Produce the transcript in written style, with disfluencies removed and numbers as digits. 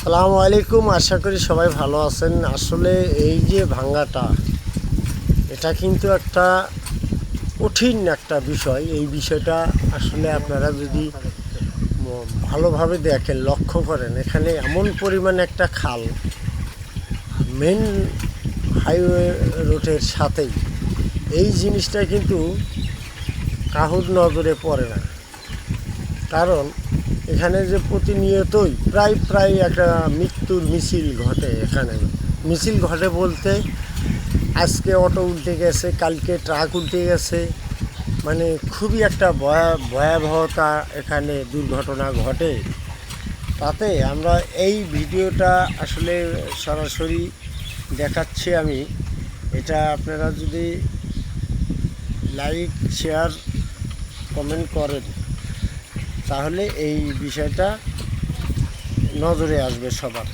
আসসালামু আলাইকুম। আশা করি সবাই ভালো আছেন। আসলে এই যে ভাঙ্গাটা, এটা কিন্তু একটা কঠিন একটা বিষয়। এই বিষয়টা আসলে আপনারা যদি ভালোভাবে দেখেন, লক্ষ্য করেন, এখানে এমন পরিমাণ একটা খাল মেন হাইওয়ে রোডের সাথেই, এই জিনিসটা কিন্তু কাহুর নজরে পড়ে না। কারণ এখানে যে প্রতিনিয়তই প্রায় একটা মৃত্যুর মিছিল ঘটে। এখানে মিছিল ঘটে বলতে, আজকে অটো উল্টে গেছে, কালকে ট্রাক উল্টে গেছে, মানে খুবই একটা ভয়াবহতা এখানে দুর্ঘটনা ঘটে। তাতে আমরা এই ভিডিওটা আসলে সরাসরি দেখাচ্ছি আমি। এটা আপনারা যদি লাইক, শেয়ার, কমেন্ট করেন, তাহলে এই বিষয়টা নজরে আসবে সবার।